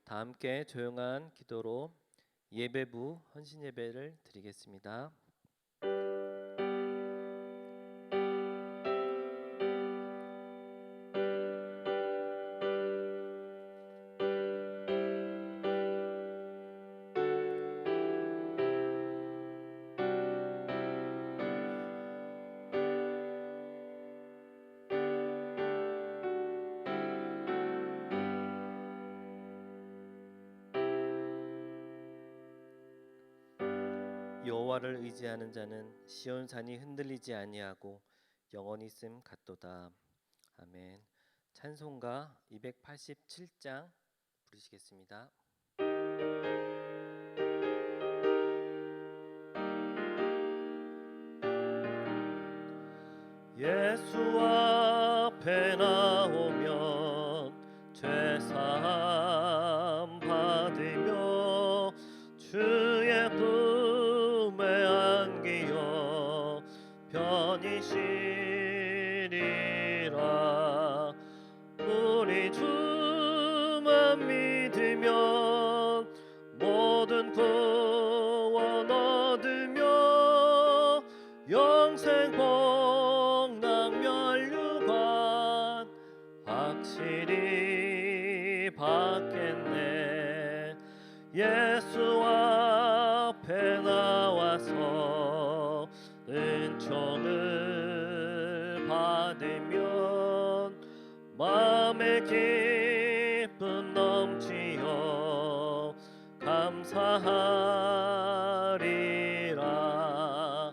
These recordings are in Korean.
다 함께 조용한 기도로 예배부 헌신 예배를 드리겠습니다. 여호와를 의지하는 자는 시온 산이 흔들리지 아니하고 영원히 있음 같도다. 아멘. 찬송가 287장 부르시겠습니다. 예수 앞에 나오면 죄사함 받으며 주의 품에 안기어 편히 쉬리라. 우리 주만 믿으면 모든 구원 얻으며 영생 복락 면류관 확실히 받겠네. 예수 앞에 나와서 은총을 받으면 마음의 기쁨 넘치어 감사하리라.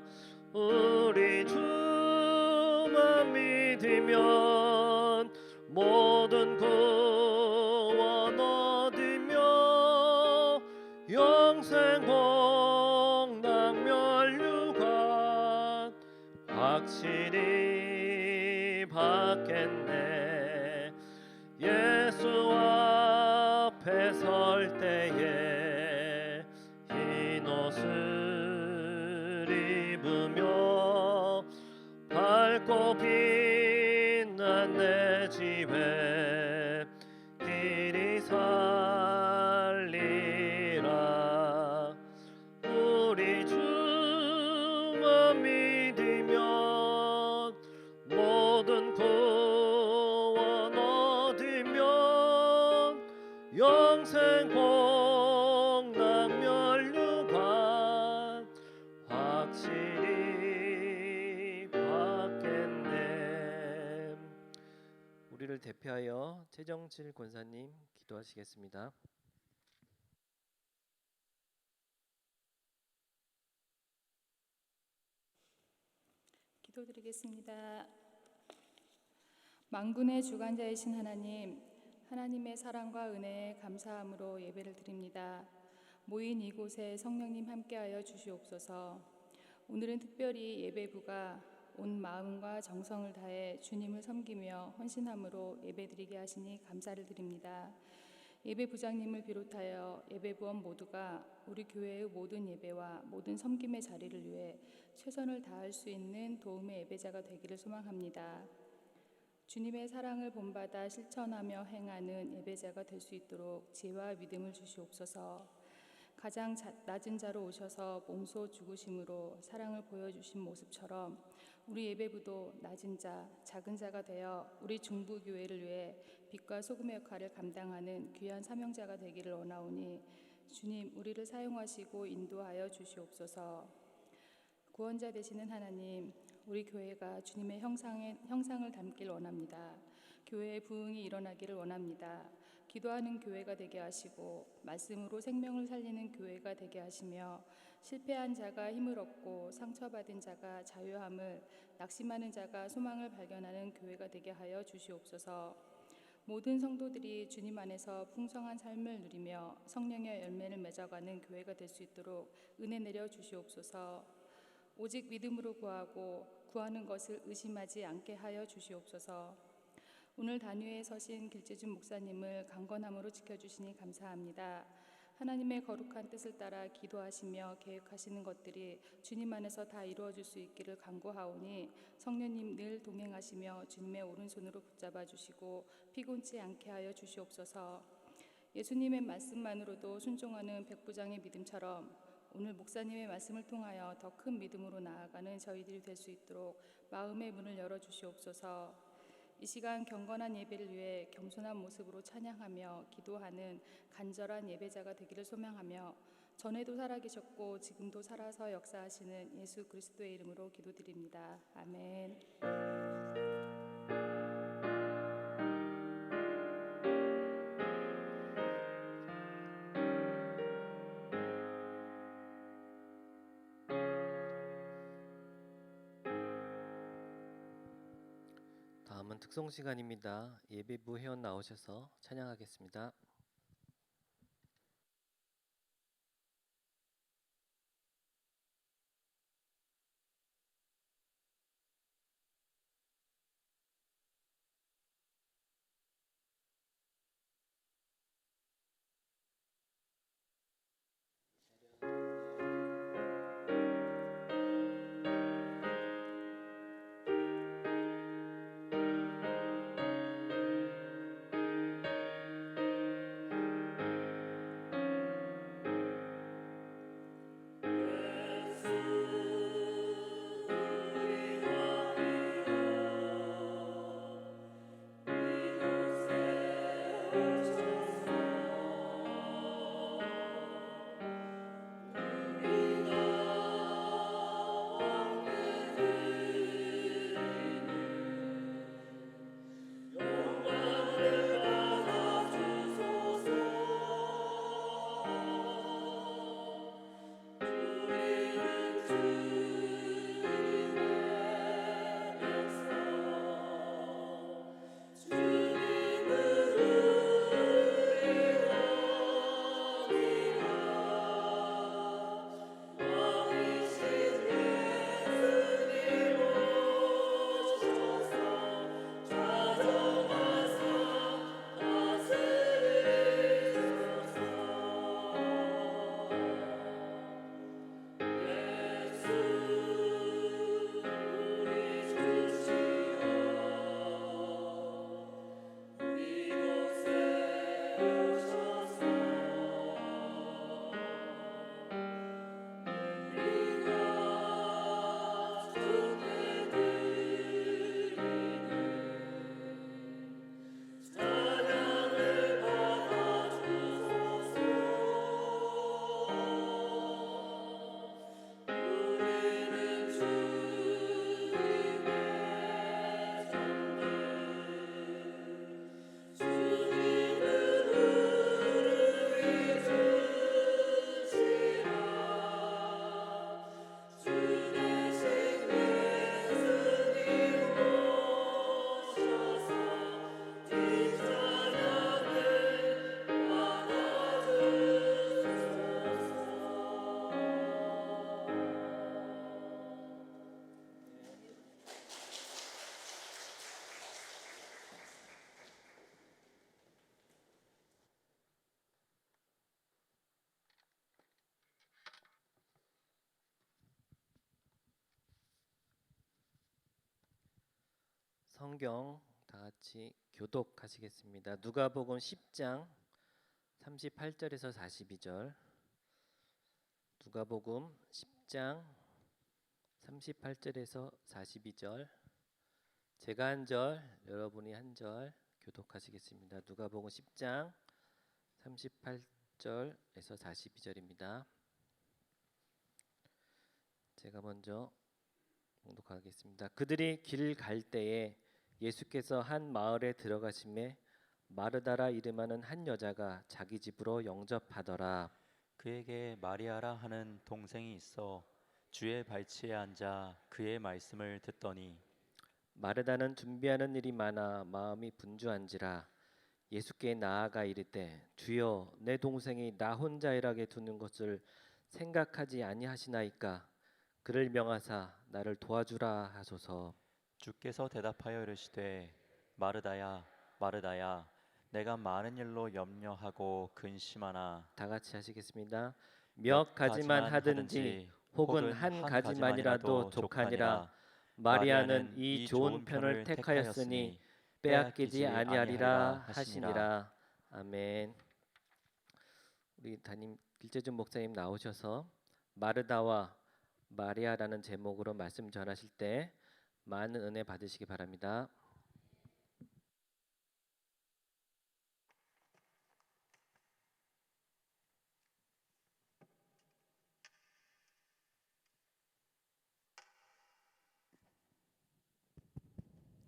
우리 주만 믿으면 모든 구원 얻으며 영생 복락 면류관 확실히 받겠네. 예수 앞에 설 때에 흰 옷을 입으며 밝고 빛난 내 집에 길이 살리라. 우리 주만 믿으면 모든 구원 얻으면 영생 복락 면류관 확실히 받겠네. 우리를 대표하여 최정칠 권사님 기도하시겠습니다. 기도드리겠습니다. 만군의 주관자이신 하나님, 하나님의 사랑과 은혜에 감사함으로 예배를 드립니다. 모인 이곳에 성령님 함께하여 주시옵소서. 오늘은 특별히 예배부가 온 마음과 정성을 다해 주님을 섬기며 헌신함으로 예배드리게 하시니 감사를 드립니다. 예배부장님을 비롯하여 예배부원 모두가 우리 교회의 모든 예배와 모든 섬김의 자리를 위해 최선을 다할 수 있는 도움의 예배자가 되기를 소망합니다. 주님의 사랑을 본받아 실천하며 행하는 예배자가 될 수 있도록 지혜와 믿음을 주시옵소서. 가장 낮은 자로 오셔서 몸소 죽으심으로 사랑을 보여주신 모습처럼 우리 예배부도 낮은 자, 작은 자가 되어 우리 중부교회를 위해 빛과 소금의 역할을 감당하는 귀한 사명자가 되기를 원하오니 주님, 우리를 사용하시고 인도하여 주시옵소서. 구원자 되시는 하나님, 우리 교회가 주님의 형상을 담길 원합니다. 교회의 부흥이 일어나기를 원합니다. 기도하는 교회가 되게 하시고 말씀으로 생명을 살리는 교회가 되게 하시며 실패한 자가 힘을 얻고 상처받은 자가 자유함을, 낙심하는 자가 소망을 발견하는 교회가 되게 하여 주시옵소서. 모든 성도들이 주님 안에서 풍성한 삶을 누리며 성령의 열매를 맺어가는 교회가 될 수 있도록 은혜 내려 주시옵소서. 오직 믿음으로 구하고 구하는 것을 의심하지 않게 하여 주시옵소서. 오늘 단위에 서신 길재준 목사님을 강건함으로 지켜주시니 감사합니다. 하나님의 거룩한 뜻을 따라 기도하시며 계획하시는 것들이 주님 안에서 다 이루어질 수 있기를 간구하오니 성령님 늘 동행하시며 주님의 오른손으로 붙잡아 주시고 피곤치 않게 하여 주시옵소서. 예수님의 말씀만으로도 순종하는 백부장의 믿음처럼 오늘 목사님의 말씀을 통하여 더 큰 믿음으로 나아가는 저희들이 될 수 있도록 마음의 문을 열어주시옵소서. 이 시간 경건한 예배를 위해 겸손한 모습으로 찬양하며 기도하는 간절한 예배자가 되기를 소망하며 전에도 살아계셨고 지금도 살아서 역사하시는 예수 그리스도의 이름으로 기도드립니다. 아멘. 다음은 특송 시간입니다. 예배부 회원 나오셔서 찬양하겠습니다. 성경 다 같이 교독하시겠습니다. 누가복음 10장 38절에서 42절. 누가복음 10장 38절에서 42절. 제가 한 절, 여러분이 한 절 교독하시겠습니다. 누가복음 10장 38절에서 42절입니다. 제가 먼저 봉독하겠습니다. 그들이 길 갈 때에 예수께서 한 마을에 들어가심에 마르다라 이름하는 한 여자가 자기 집으로 영접하더라. 그에게 마리아라 하는 동생이 있어 주의 발치에 앉아 그의 말씀을 듣더니 마르다는 준비하는 일이 많아 마음이 분주한지라 예수께 나아가 이르되 주여 내 동생이 나 혼자 일하게 두는 것을 생각하지 아니하시나이까. 그를 명하사 나를 도와주라 하소서. 주께서 대답하여 이르시되 마르다야 마르다야 내가 많은 일로 염려하고 근심하나 다 같이 하시겠습니다. 몇 가지만 하든지 혹은 한 가지만이라도 족하니라. 마리아는 이 좋은 편을 택하였으니 빼앗기지 아니하리라 하시니라. 아멘. 우리 담임 길재준 목사님 나오셔서 마르다와 마리아라는 제목으로 말씀 전하실 때 많은 은혜 받으시기 바랍니다.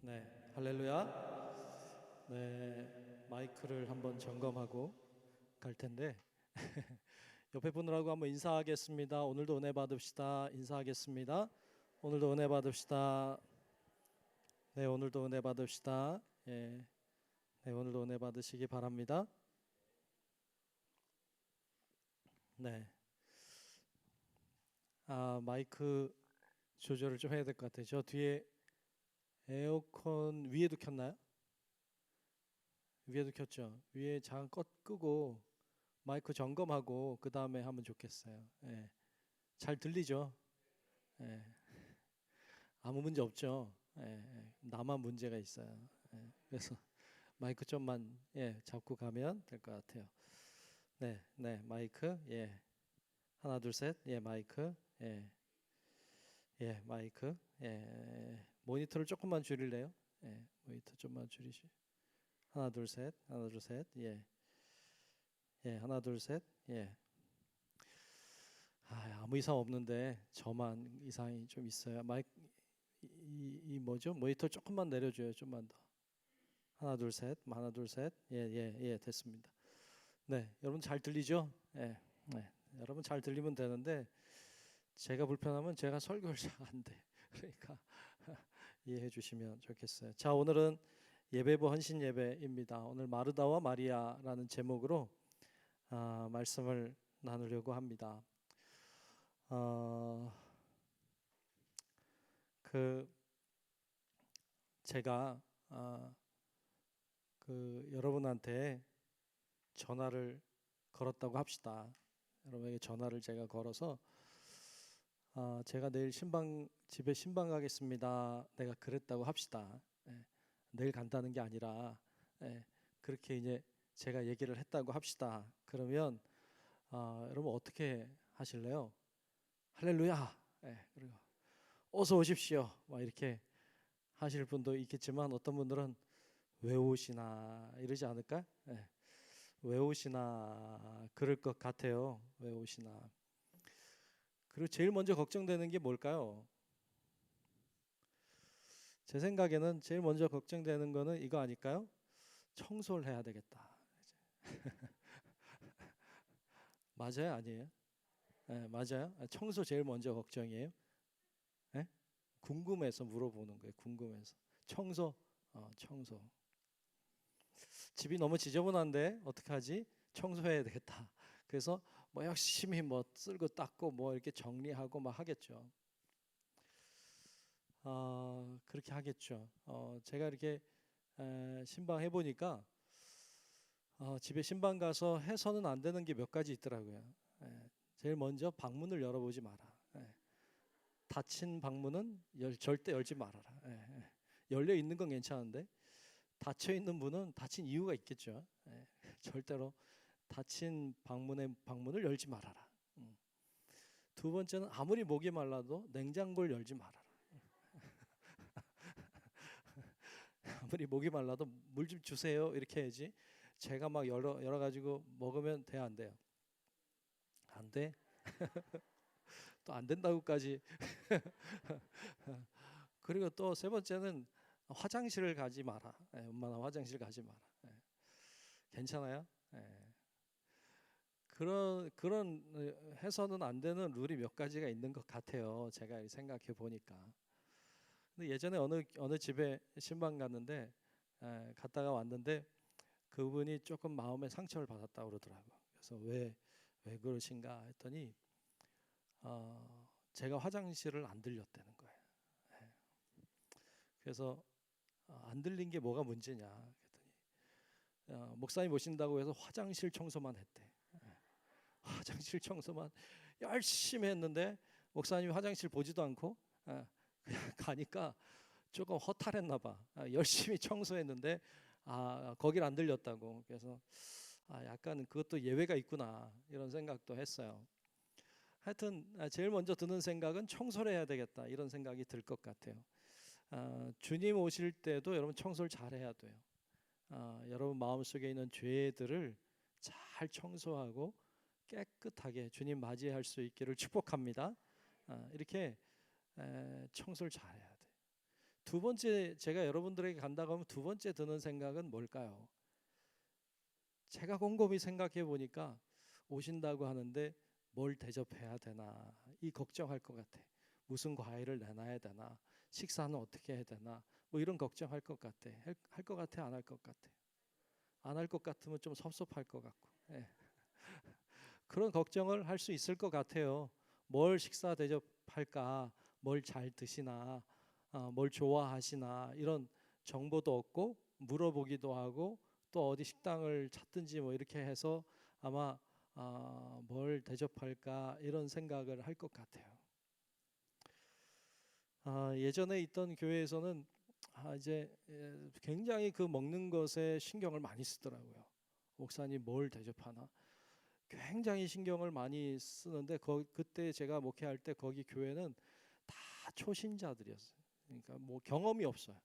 네, 할렐루야. 네, 마이크를 한번 점검하고 갈 텐데 옆에 분들하고 한번 인사하겠습니다. 오늘도 은혜 받읍시다. 인사하겠습니다. 오늘도 은혜 받읍시다. 네, 오늘도 은혜 받읍시다. 예, 네, 오늘도 은혜 받으시기 바랍니다. 네, 마이크 조절을 좀 해야 될 것 같아요. 저 뒤에 에어컨 위에도 켰나요? 위에도 켰죠. 위에 잠깐 끄고 마이크 점검하고 그 다음에 하면 좋겠어요. 예. 잘 들리죠? 예. 아무 문제 없죠? 예. 예. 나만 문제가 있어요. 예. 그래서 마이크 좀만 잡고 가면 될 것 같아요. 네, 네, 마이크, 하나, 둘, 셋, 마이크, 마이크, 모니터를 조금만 줄일래요? 모니터 좀만 줄이시. 하나, 둘, 셋, 하나, 둘, 셋, 하나, 둘, 셋, 아무 이상 없는데 저만 이상이 좀 있어요. 마이크 이 뭐죠? 모니터 조금만 내려줘요. 좀만 더. 하나, 둘, 셋, 하나, 둘, 셋, 됐습니다. 네, 여러분 잘 들리죠? 네, 여러분 잘 들리면 되는데 제가 불편하면 제가 설교를 잘 안 돼. 그러니까 이해해 주시면 좋겠어요. 자, 오늘은 예배부 헌신 예배입니다. 오늘 마르다와 마리아라는 제목으로 말씀을 나누려고 합니다. 제가 여러분한테 전화를 걸었다고 합시다. 여러분에게 전화를 제가 걸어서 제가 내일 집에 신방 가겠습니다. 내가 그랬다고 합시다. 내일 간다는 게 아니라 그렇게 이제 제가 얘기를 했다고 합시다. 그러면 여러분 어떻게 하실래요? 할렐루야. 그리고 어서 오십시오. 막 이렇게 하실 분도 있겠지만 어떤 분들은 왜 오시나 이러지 않을까? 왜 오시나 그럴 것 같아요. 왜 오시나. 그리고 제일 먼저 걱정되는 게 뭘까요? 제 생각에는 제일 먼저 걱정되는 거는 이거 아닐까요? 청소를 해야 되겠다. 맞아요, 아니에요? 맞아요. 청소 제일 먼저 걱정이에요. 궁금해서 물어보는 거예요. 궁금해서. 청소. 집이 너무 지저분한데 어떡하지? 청소해야 되겠다. 그래서 뭐 열심히 뭐 쓸고 닦고 뭐 이렇게 정리하고 막 하겠죠. 그렇게 하겠죠. 제가 이렇게 신방 해보니까 집에 신방 가서 해서는 안 되는 게 몇 가지 있더라고요. 제일 먼저 방문을 열어보지 마라. 닫힌 방문은 절대 열지 말아라. 열려 있는 건 괜찮은데 닫혀 있는 문은 닫힌 이유가 있겠죠. 절대로 닫힌 방문을 열지 말아라. 두 번째는 아무리 목이 말라도 냉장고를 열지 말아라. 아무리 목이 말라도 물 좀 주세요 이렇게 해야지. 제가 막 열어 가지고 먹으면 돼, 안 돼요? 안 돼? 또 안 된다고까지. 그리고 또 세 번째는 화장실을 가지 마라. 엄마나 화장실 가지 마라. 괜찮아요? 그런 해서는 안 되는 룰이 몇 가지가 있는 것 같아요. 제가 생각해 보니까. 근데 예전에 어느 집에 신방 갔는데 갔다가 왔는데 그분이 조금 마음에 상처를 받았다고 그러더라고요. 그래서 왜 그러신가 했더니 제가 화장실을 안 들렸다는 거예요. 그래서 안 들린 게 뭐가 문제냐 했더니 목사님 오신다고 해서 화장실 청소만 했대. 화장실 청소만 열심히 했는데 목사님이 화장실 보지도 않고 그냥 가니까 조금 허탈했나 봐. 열심히 청소했는데 거길 안 들렸다고. 그래서 약간 그것도 예외가 있구나 이런 생각도 했어요. 하여튼 제일 먼저 드는 생각은 청소를 해야 되겠다 이런 생각이 들 것 같아요. 주님 오실 때도 여러분 청소를 잘 해야 돼요. 여러분 마음속에 있는 죄들을 잘 청소하고 깨끗하게 주님 맞이할 수 있기를 축복합니다. 이렇게 청소를 잘 해야 돼. 두 번째, 제가 여러분들에게 간다고 하면 두 번째 드는 생각은 뭘까요? 제가 곰곰이 생각해 보니까 오신다고 하는데 뭘 대접해야 되나 이 걱정할 것 같아. 무슨 과일을 내놔야 되나, 식사는 어떻게 해야 되나, 뭐 이런 걱정할 것 같아. 할 것 같아, 안 할 것 같아? 안 할 것 같으면 좀 섭섭할 것 같고. 예. 그런 걱정을 할 수 있을 것 같아요. 뭘 식사 대접할까, 뭘 잘 드시나, 뭘 좋아하시나 이런 정보도 얻고 물어보기도 하고 또 어디 식당을 찾든지 뭐 이렇게 해서 아마 뭘 대접할까 이런 생각을 할 것 같아요. 예전에 있던 교회에서는 이제 굉장히 그 먹는 것에 신경을 많이 쓰더라고요. 목사님 뭘 대접하나 굉장히 신경을 많이 쓰는데 그때 제가 목회할 때 거기 교회는 다 초신자들이었어요. 그러니까 뭐 경험이 없어요.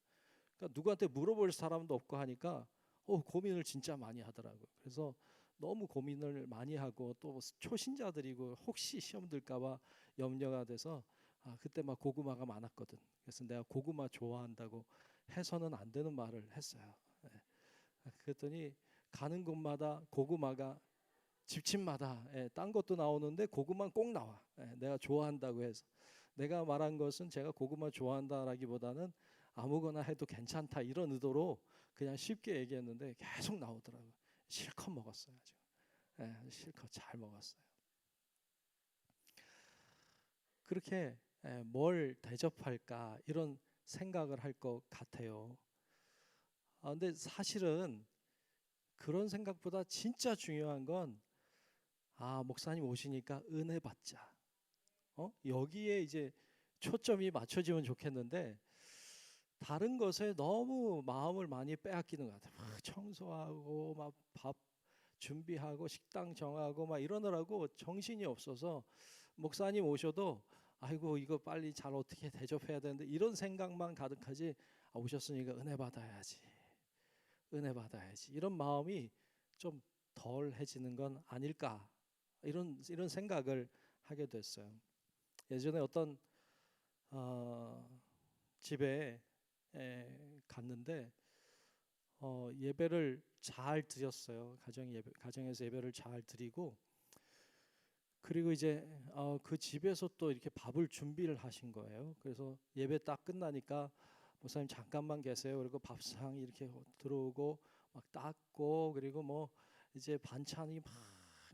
그러니까 누구한테 물어볼 사람도 없고 하니까 고민을 진짜 많이 하더라고요. 그래서 너무 고민을 많이 하고 또 초신자들이고 혹시 시험 들까봐 염려가 돼서 그때 막 고구마가 많았거든. 그래서 내가 고구마 좋아한다고 해서는 안 되는 말을 했어요. 그랬더니 가는 곳마다 고구마가 집집마다 딴 것도 나오는데 고구마는 꼭 나와. 내가 좋아한다고 해서 내가 말한 것은 제가 고구마 좋아한다라기보다는 아무거나 해도 괜찮다 이런 의도로 그냥 쉽게 얘기했는데 계속 나오더라고요. 실컷 먹었어요. 실컷 잘 먹었어요. 그렇게 뭘 대접할까 이런 생각을 할 것 같아요. 근데 사실은 그런 생각보다 진짜 중요한 건 목사님 오시니까 은혜 받자. 여기에 이제 초점이 맞춰지면 좋겠는데 다른 것에 너무 마음을 많이 빼앗기는 것 같아요. 막 청소하고 막 밥 준비하고 식당 정하고 막 이러느라고 정신이 없어서 목사님 오셔도 아이고 이거 빨리 잘 어떻게 대접해야 되는데 이런 생각만 가득하지 오셨으니까 은혜 받아야지. 은혜 받아야지. 이런 마음이 좀 덜해지는 건 아닐까 이런 생각을 하게 됐어요. 예전에 어떤 집에 갔는데 예배를 잘 드렸어요. 가정에서 예배를 잘 드리고 그리고 이제 그 집에서 또 이렇게 밥을 준비를 하신 거예요. 그래서 예배 딱 끝나니까 목사님 잠깐만 계세요. 그리고 밥상이 이렇게 들어오고 막 닦고 그리고 뭐 이제 반찬이 막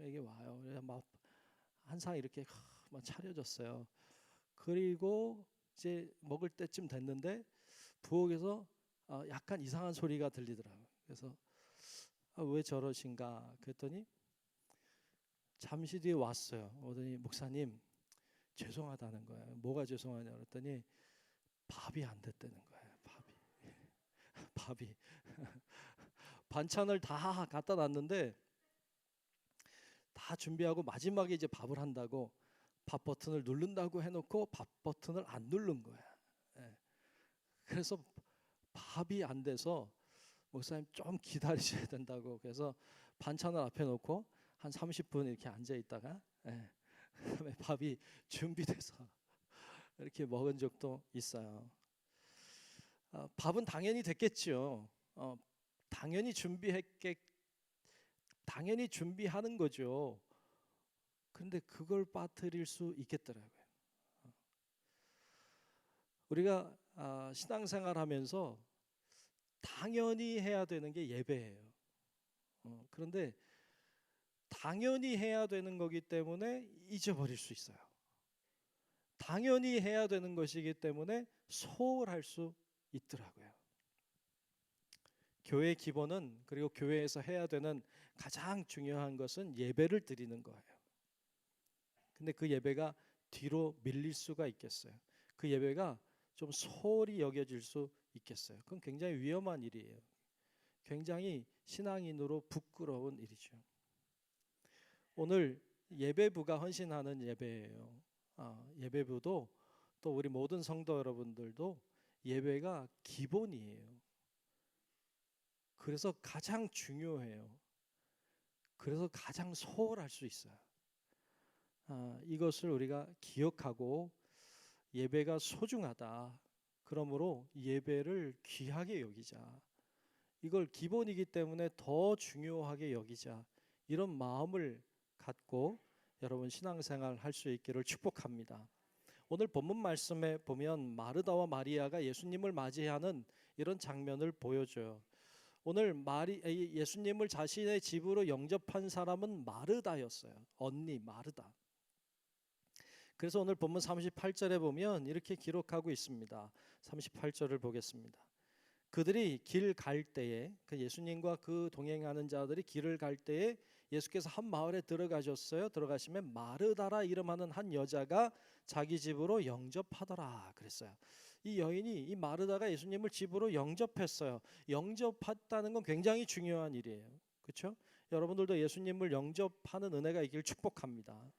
이게 와요. 그래서 막 한 상 이렇게 막 차려졌어요. 그리고 이제 먹을 때쯤 됐는데 부엌에서 약간 이상한 소리가 들리더라고요. 그래서 왜 저러신가 그랬더니 잠시 뒤에 왔어요. 오더니 목사님 죄송하다는 거예요. 뭐가 죄송하냐 그랬더니 밥이 안 됐다는 거예요. 밥이 반찬을 다 갖다 놨는데 다 준비하고 마지막에 이제 밥을 한다고 밥 버튼을 누른다고 해놓고 밥 버튼을 안 누른 거야. 그래서 밥이 안 돼서 목사님 좀 기다리셔야 된다고 그래서 반찬을 앞에 놓고 한 30분 이렇게 앉아 있다가 그다음에 밥이 준비돼서 이렇게 먹은 적도 있어요. 밥은 당연히 됐겠죠. 당연히 준비하는 거죠. 그런데 그걸 빠뜨릴 수 있겠더라고요. 우리가 신앙생활하면서 당연히 해야 되는 게 예배예요. 그런데 당연히 해야 되는 거기 때문에 잊어버릴 수 있어요. 당연히 해야 되는 것이기 때문에 소홀할 수 있더라고요. 교회 기본은 그리고 교회에서 해야 되는 가장 중요한 것은 예배를 드리는 거예요. 근데 그 예배가 뒤로 밀릴 수가 있겠어요. 그 예배가 좀 소홀히 여겨질 수 있겠어요. 그건 굉장히 위험한 일이에요. 굉장히 신앙인으로 부끄러운 일이죠. 오늘 예배부가 헌신하는 예배예요. 예배부도 또 우리 모든 성도 여러분들도 예배가 기본이에요. 그래서 가장 중요해요. 그래서 가장 소홀할 수 있어요. 이것을 우리가 기억하고 예배가 소중하다. 그러므로 예배를 귀하게 여기자. 이걸 기본이기 때문에 더 중요하게 여기자. 이런 마음을 갖고 여러분 신앙생활 할 수 있기를 축복합니다. 오늘 본문 말씀에 보면 마르다와 마리아가 예수님을 맞이하는 이런 장면을 보여줘요. 오늘 예수님을 자신의 집으로 영접한 사람은 마르다였어요. 언니 마르다. 그래서 오늘 본문 38절에 보면 이렇게 기록하고 있습니다. 38절을 보겠습니다. 그들이 길 갈 때에, 그 예수님과 그 동행하는 자들이 길을 갈 때에 예수께서 한 마을에 들어가셨어요. 들어가시면 마르다라 이름하는 한 여자가 자기 집으로 영접하더라 그랬어요. 이 여인이, 이 마르다가 예수님을 집으로 영접했어요. 영접했다는 건 굉장히 중요한 일이에요. 그렇죠? 여러분들도 예수님을 영접하는 은혜가 있길 축복합니다.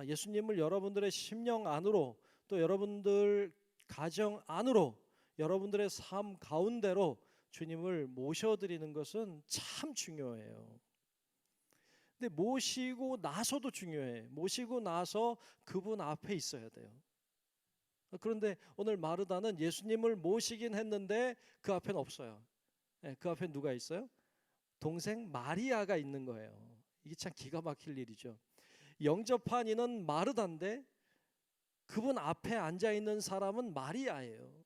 예수님을 여러분들의 심령 안으로, 또 여러분들 가정 안으로, 여러분들의 삶 가운데로 주님을 모셔드리는 것은 참 중요해요. 근데 모시고 나서도 중요해. 모시고 나서 그분 앞에 있어야 돼요. 그런데 오늘 마르다는 예수님을 모시긴 했는데 그 앞에는 없어요. 그 앞에 누가 있어요? 동생 마리아가 있는 거예요. 이게 참 기가 막힐 일이죠. 영접한 이는 마르다인데 그분 앞에 앉아 있는 사람은 마리아예요.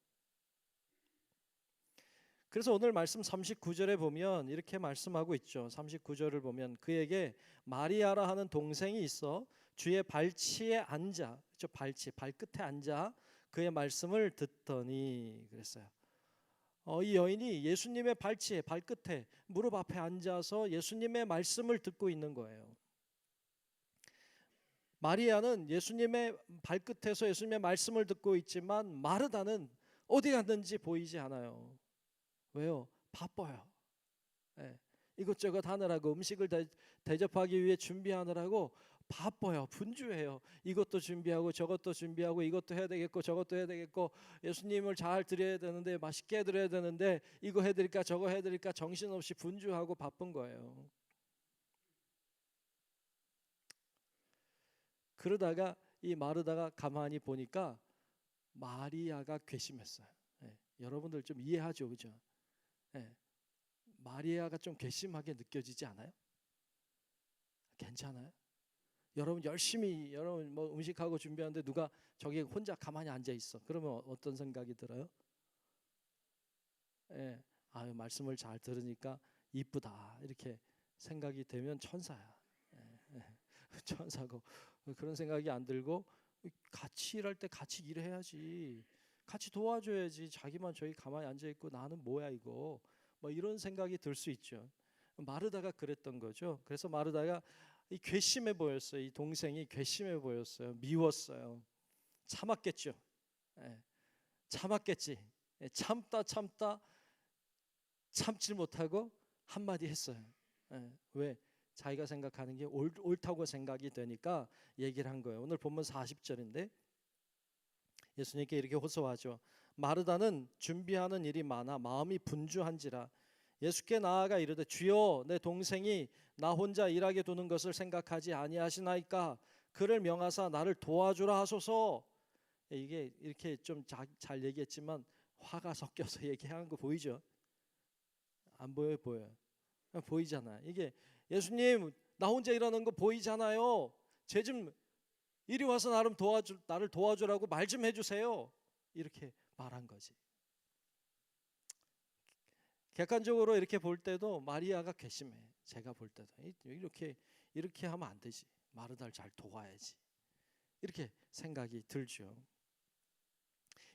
그래서 오늘 말씀 39절에 보면 이렇게 말씀하고 있죠. 39절을 보면 그에게 마리아라 하는 동생이 있어 주의 발치에 앉아, 저 발끝에 앉아 그의 말씀을 듣더니 그랬어요. 이 여인이 예수님의 발끝에 무릎 앞에 앉아서 예수님의 말씀을 듣고 있는 거예요. 마리아는 예수님의 발끝에서 예수님의 말씀을 듣고 있지만 마르다는 어디 갔는지 보이지 않아요. 왜요? 바빠요. 이것저것 하느라고, 음식을 대접하기 위해 준비하느라고 바빠요. 분주해요. 이것도 준비하고 저것도 준비하고 이것도 해야 되겠고 저것도 해야 되겠고, 예수님을 잘 드려야 되는데, 맛있게 드려야 되는데, 이거 해드릴까 저거 해드릴까 정신없이 분주하고 바쁜 거예요. 그러다가 이 마르다가 가만히 보니까 마리아가 괘씸했어요. 여러분들 좀 이해하죠, 그죠? 마리아가 좀 괘씸하게 느껴지지 않아요? 괜찮아요? 여러분 열심히 여러분 뭐 음식하고 준비하는데 누가 저기 혼자 가만히 앉아 있어. 그러면 어떤 생각이 들어요? 아유, 말씀을 잘 들으니까 이쁘다 이렇게 생각이 되면 천사야. 천사고. 그런 생각이 안 들고 같이 일할 때 같이 일해야지, 같이 도와줘야지, 자기만 저기 가만히 앉아 있고 나는 뭐야 이거, 뭐 이런 생각이 들 수 있죠. 마르다가 그랬던 거죠. 그래서 마르다가 이 괘씸해 보였어요. 이 동생이 괘씸해 보였어요. 미웠어요. 참았겠죠. 참았겠지. 참다 참질 못하고 한마디 했어요. 왜? 자기가 생각하는 게 옳다고 생각이 되니까 얘기를 한 거예요. 오늘 본문 40절인데 예수님께 이렇게 호소하죠. 마르다는 준비하는 일이 많아 마음이 분주한지라 예수께 나아가 이르되 주여 내 동생이 나 혼자 일하게 두는 것을 생각하지 아니하시나이까 그를 명하사 나를 도와주라 하소서. 이게 이렇게 좀 잘 얘기했지만 화가 섞여서 얘기하는 거 보이죠? 안 보여요? 보여요? 보이잖아. 이게 예수님 나 혼자 일하는 거 보이잖아요. 쟤 좀 이리 와서 나를 도와주라고 말 좀 해주세요. 이렇게 말한 거지. 객관적으로 이렇게 볼 때도 마리아가 괘씸해. 제가 볼 때도 이렇게 하면 안 되지. 마르다를 잘 도와야지. 이렇게 생각이 들죠.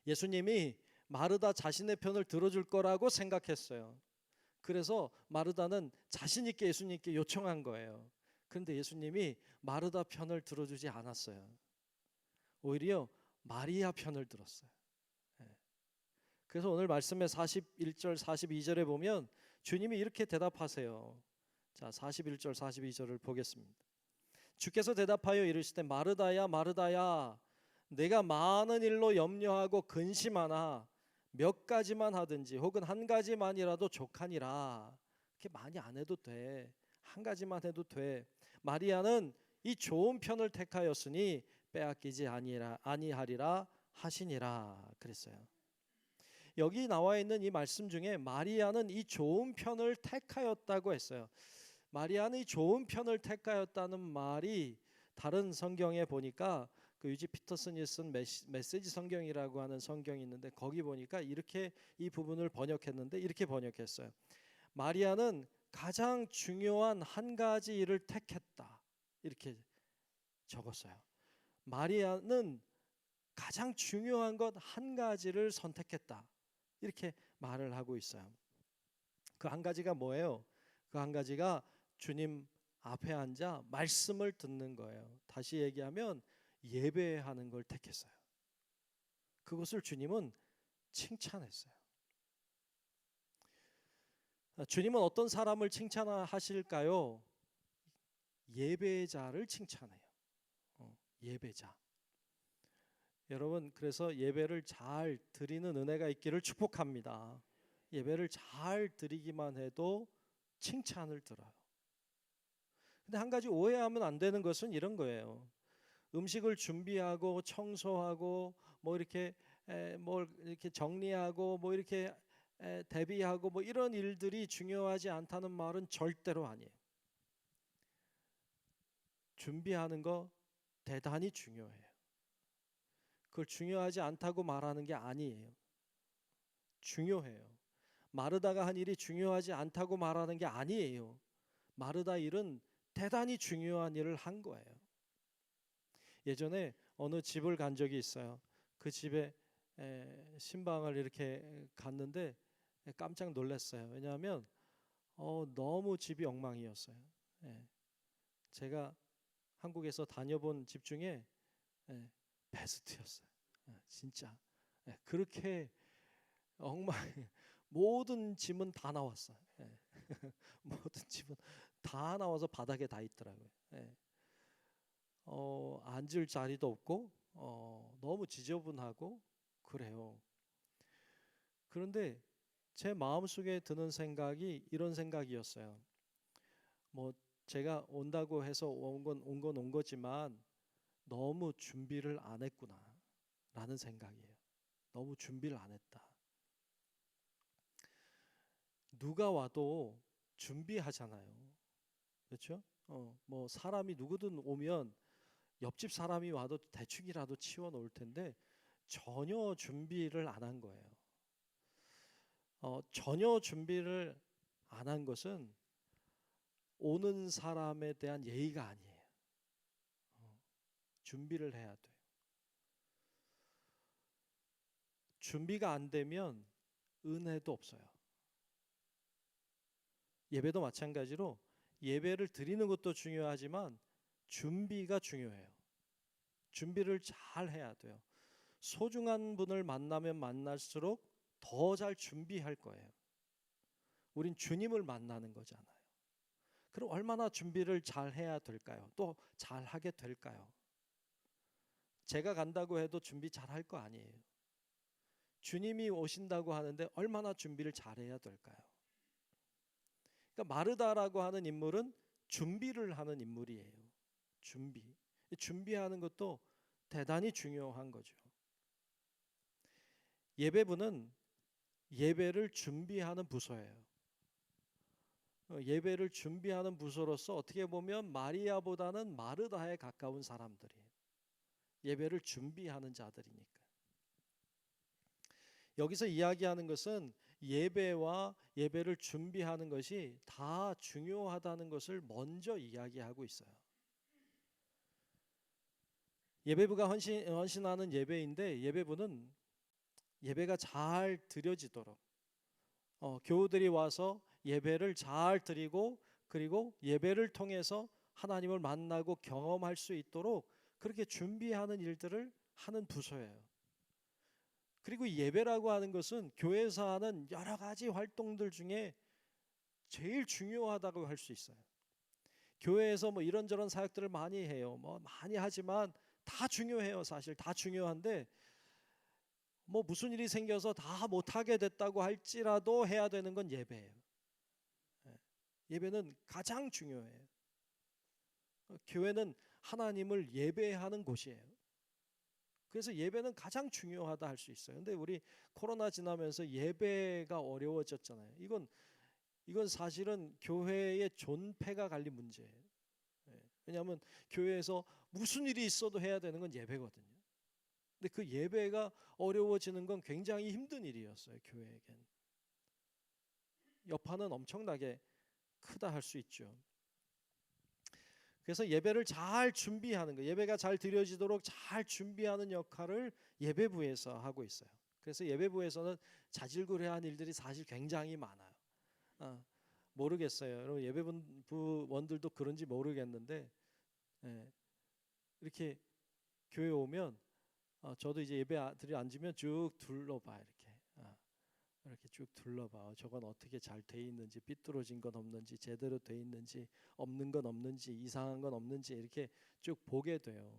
예수님이 마르다 자신의 편을 들어줄 거라고 생각했어요. 그래서 마르다는 자신 있게 예수님께 요청한 거예요. 그런데 예수님이 마르다 편을 들어주지 않았어요. 오히려 마리아 편을 들었어요. 그래서 오늘 말씀의 41절 42절에 보면 주님이 이렇게 대답하세요. 자, 41절 42절을 보겠습니다. 주께서 대답하여 이르시되 마르다야 마르다야 내가 많은 일로 염려하고 근심하나 몇 가지만 하든지 혹은 한 가지만이라도 족하니라. 그렇게 많이 안 해도 돼. 한 가지만 해도 돼. 마리아는 이 좋은 편을 택하였으니 빼앗기지 아니하리라 하시니라 그랬어요. 여기 나와 있는 이 말씀 중에 마리아는 이 좋은 편을 택하였다고 했어요. 마리아는 이 좋은 편을 택하였다는 말이 다른 성경에 보니까 그 유지 피터슨이 쓴 메시지 성경이라고 하는 성경이 있는데 거기 보니까 이렇게 이 부분을 번역했는데 이렇게 번역했어요. 마리아는 가장 중요한 한 가지 일을 택했다. 이렇게 적었어요. 마리아는 가장 중요한 것 한 가지를 선택했다. 이렇게 말을 하고 있어요. 그 한 가지가 뭐예요? 그 한 가지가 주님 앞에 앉아 말씀을 듣는 거예요. 다시 얘기하면 예배하는 걸 택했어요. 그것을 주님은 칭찬했어요. 주님은 어떤 사람을 칭찬하실까요? 예배자를 칭찬해요. 예배자. 여러분, 그래서 예배를 잘 드리는 은혜가 있기를 축복합니다. 예배를 잘 드리기만 해도 칭찬을 들어요. 근데 한 가지 오해하면 안 되는 것은 이런 거예요. 음식을 준비하고 청소하고 뭐 이렇게 뭘 이렇게 정리하고 뭐 이렇게 대비하고 뭐 이런 일들이 중요하지 않다는 말은 절대로 아니에요. 준비하는 거 대단히 중요해요. 그걸 중요하지 않다고 말하는 게 아니에요. 중요해요. 마르다가 한 일이 중요하지 않다고 말하는 게 아니에요. 마르다 일은 대단히 중요한 일을 한 거예요. 예전에 어느 집을 간 적이 있어요. 그 집에 신방을 이렇게 갔는데 깜짝 놀랐어요. 왜냐하면 너무 집이 엉망이었어요. 제가 한국에서 다녀본 집 중에 베스트였어요. 진짜 그렇게 엉망. 모든 짐은 다 나왔어요. 모든 짐은 다 나와서 바닥에 다 있더라고요. 앉을 자리도 없고 너무 지저분하고 그래요. 그런데 제 마음속에 드는 생각이 이런 생각이었어요. 뭐 제가 온다고 해서 온 거지만 너무 준비를 안 했구나 라는 생각이에요. 너무 준비를 안 했다. 누가 와도 준비하잖아요. 그렇죠? 뭐 사람이 누구든 오면 옆집 사람이 와도 대충이라도 치워 놓을 텐데 전혀 준비를 안 한 거예요. 전혀 준비를 안 한 것은 오는 사람에 대한 예의가 아니에요. 준비를 해야 돼요. 준비가 안 되면 은혜도 없어요. 예배도 마찬가지로 예배를 드리는 것도 중요하지만 준비가 중요해요. 준비를 잘 해야 돼요. 소중한 분을 만나면 만날수록 더 잘 준비할 거예요. 우린 주님을 만나는 거잖아요. 그럼 얼마나 준비를 잘 해야 될까요? 또 잘 하게 될까요? 제가 간다고 해도 준비 잘 할 거 아니에요. 주님이 오신다고 하는데 얼마나 준비를 잘 해야 될까요? 그러니까 마르다라고 하는 인물은 준비를 하는 인물이에요. 준비하는 것도 대단히 중요한 거죠. 예배부는 예배를 준비하는 부서예요. 예배를 준비하는 부서로서 어떻게 보면 마리아보다는 마르다에 가까운 사람들이에요. 예배를 준비하는 자들이니까. 여기서 이야기하는 것은 예배와 예배를 준비하는 것이 다 중요하다는 것을 먼저 이야기하고 있어요. 예배부가 헌신하는 예배인데 예배부는 예배가 잘 드려지도록 교우들이 와서 예배를 잘 드리고 그리고 예배를 통해서 하나님을 만나고 경험할 수 있도록 그렇게 준비하는 일들을 하는 부서예요. 그리고 예배라고 하는 것은 교회에서 하는 여러 가지 활동들 중에 제일 중요하다고 할 수 있어요. 교회에서 뭐 이런저런 사역들을 많이 해요. 뭐 많이 하지만 다 중요해요. 사실 다 중요한데 뭐 무슨 일이 생겨서 다 못하게 됐다고 할지라도 해야 되는 건 예배예요. 예배는 가장 중요해요. 교회는 하나님을 예배하는 곳이에요. 그래서 예배는 가장 중요하다 할 수 있어요. 근데 우리 코로나 지나면서 예배가 어려워졌잖아요. 이건 사실은 교회의 존폐가 갈린 문제예요. 왜냐하면 교회에서 무슨 일이 있어도 해야 되는 건 예배거든요. 근데 그 예배가 어려워지는 건 굉장히 힘든 일이었어요. 교회에겐. 여파는 엄청나게 크다 할 수 있죠. 그래서 예배를 잘 준비하는 거, 예배가 잘 드려지도록 잘 준비하는 역할을 예배부에서 하고 있어요. 그래서 예배부에서는 자질구레한 일들이 사실 굉장히 많아요. 모르겠어요. 여러분 예배부원들도 그런지 모르겠는데 이렇게 교회 오면 저도 이제 예배들이 앉으면 쭉 둘러봐 이렇게 쭉 둘러봐. 저건 어떻게 잘 돼 있는지, 삐뚤어진 건 없는지, 제대로 돼 있는지, 없는 건 없는지, 이상한 건 없는지 이렇게 쭉 보게 돼요.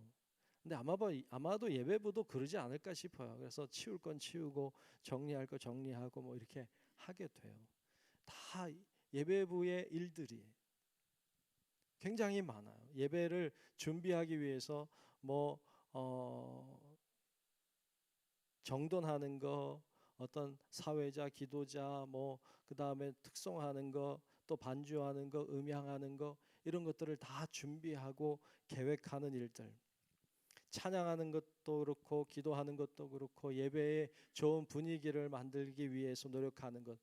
근데 아마도 예배부도 그러지 않을까 싶어요. 그래서 치울 건 치우고 정리할 거 정리하고 뭐 이렇게 하게 돼요. 다 예배부의 일들이 굉장히 많아요. 예배를 준비하기 위해서 뭐 정돈하는 거, 어떤 사회자, 기도자, 뭐 그 다음에 특송하는 거, 또 반주하는 거, 음향하는 거 이런 것들을 다 준비하고 계획하는 일들. 찬양하는 것도 그렇고 기도하는 것도 그렇고 예배의 좋은 분위기를 만들기 위해서 노력하는 것.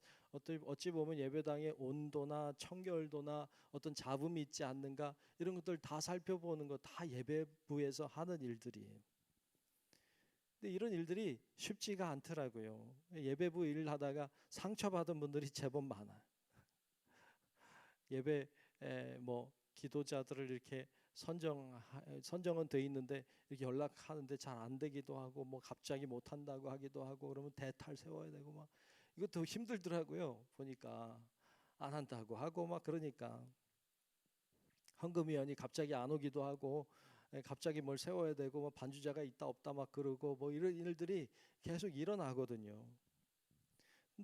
어찌 보면 예배당의 온도나 청결도나 어떤 잡음이 있지 않는가 이런 것들 다 살펴보는 것 다 예배부에서 하는 일들이에요. 근데 이런 일들이 쉽지가 않더라고요. 예배부 일을 하다가 상처받은 분들이 제법 많아요. 예배 뭐 기도자들을 이렇게 선정은 돼 있는데 이렇게 연락하는데 잘 안 되기도 하고 뭐 갑자기 못 한다고 하기도 하고 그러면 대탈 세워야 되고 막 이것도 힘들더라고요. 보니까 안 한다고 하고 막 그러니까 헌금위원이 갑자기 안 오기도 하고 갑자기 뭘 세워야 되고 뭐 반주자가 있다 없다 막 그러고 뭐 이런 일들이 계속 일어나거든요.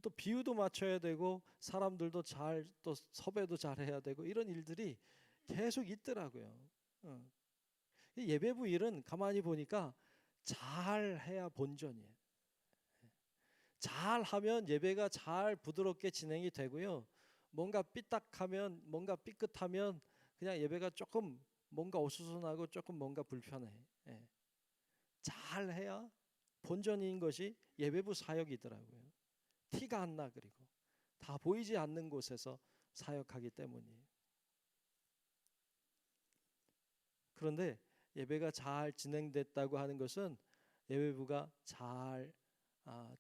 또 비유도 맞춰야 되고 사람들도 잘 또 섭외도 잘 해야 되고 이런 일들이 계속 있더라고요. 예배부 일은 가만히 보니까 잘 해야 본전이에요. 잘 하면 예배가 잘 부드럽게 진행이 되고요. 뭔가 삐딱하면 뭔가 삐끗하면 그냥 예배가 조금 뭔가 어수선하고 조금 뭔가 불편해. 잘 해야 본전인 것이 예배부 사역이더라고요. 티가 안 나. 그리고 다 보이지 않는 곳에서 사역하기 때문이에요. 그런데 예배가 잘 진행됐다고 하는 것은 예배부가 잘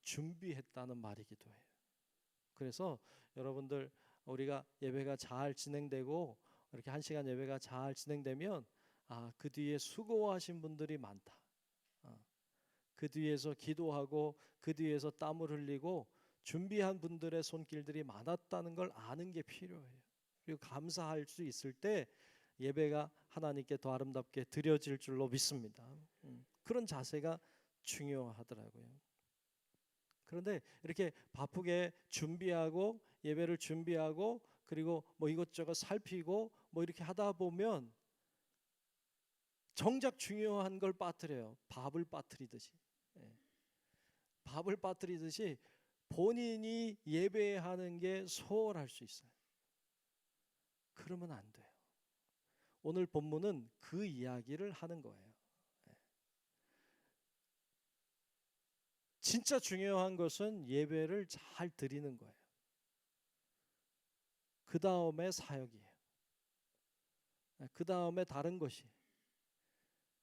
준비했다는 말이기도 해요. 그래서 여러분들 우리가 예배가 잘 진행되고 이렇게 1시간 예배가 잘 진행되면 그 뒤에 수고하신 분들이 많다. 그 뒤에서 기도하고 그 뒤에서 땀을 흘리고 준비한 분들의 손길들이 많았다는 걸 아는 게 필요해요. 그리고 감사할 수 있을 때 예배가 하나님께 더 아름답게 드려질 줄로 믿습니다. 그런 자세가 중요하더라고요. 그런데 이렇게 바쁘게 준비하고 예배를 준비하고 그리고 뭐 이것저것 살피고 뭐 이렇게 하다 보면 정작 중요한 걸 빠뜨려요. 밥을 빠뜨리듯이. 밥을 빠뜨리듯이 본인이 예배하는 게 소홀할 수 있어요. 그러면 안 돼요. 오늘 본문은 그 이야기를 하는 거예요. 진짜 중요한 것은 예배를 잘 드리는 거예요. 그 다음에 사역이에요. 그 다음에 다른 것이.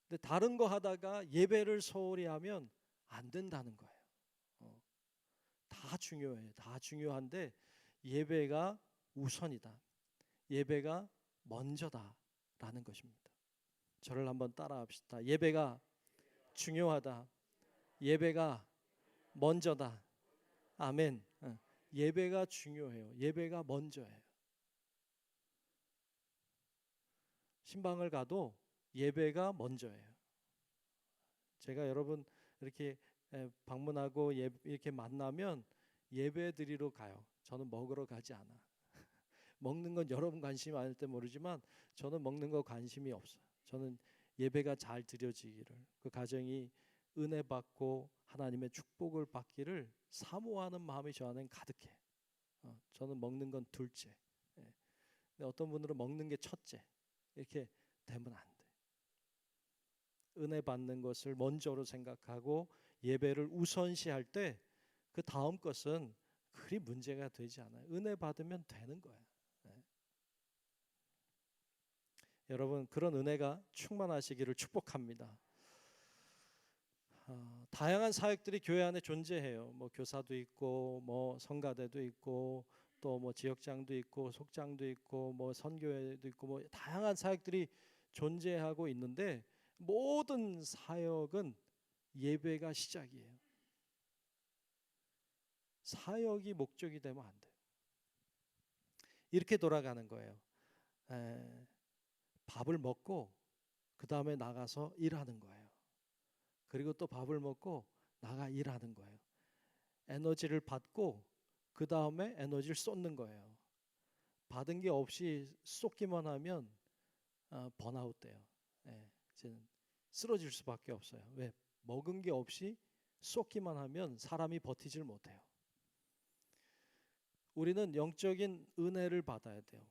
근데 다른 거 하다가 예배를 소홀히 하면 안 된다는 거예요. 다 중요해요. 다 중요한데 예배가 우선이다. 예배가 먼저다라는 것입니다. 저를 한번 따라합시다. 예배가 중요하다. 예배가 먼저다. 아멘. 예배가 중요해요. 예배가 먼저예요. 신방을 가도 예배가 먼저예요. 제가 여러분 이렇게 방문하고 이렇게 만나면 예배 드리러 가요. 저는 먹으러 가지 않아. 먹는 건 여러분 관심이 많을 때 모르지만 저는 먹는 거 관심이 없어요. 저는 예배가 잘 드려지기를, 그 가정이 은혜 받고 하나님의 축복을 받기를 사모하는 마음이 저 안엔 가득해. 저는 먹는 건 둘째. 근데 어떤 분들은 먹는 게 첫째. 이렇게 되면 안 돼. 은혜 받는 것을 먼저로 생각하고 예배를 우선시할 때 그 다음 것은 그리 문제가 되지 않아요. 은혜 받으면 되는 거야. 여러분, 그런 은혜가 충만하시기를 축복합니다. 다양한 사역들이 교회 안에 존재해요. 뭐 교사도 있고, 뭐 성가대도 있고, 또 뭐 지역장도 있고, 속장도 있고, 뭐 선교회도 있고, 뭐 다양한 사역들이 존재하고 있는데 모든 사역은 예배가 시작이에요. 사역이 목적이 되면 안 돼요. 이렇게 돌아가는 거예요. 밥을 먹고 그 다음에 나가서 일하는 거예요. 그리고 또 밥을 먹고 나가 일하는 거예요. 에너지를 받고 그 다음에 에너지를 쏟는 거예요. 받은 게 없이 쏟기만 하면 번아웃 돼요. 이제는 쓰러질 수밖에 없어요. 왜? 먹은 게 없이 쏟기만 하면 사람이 버티질 못해요. 우리는 영적인 은혜를 받아야 돼요.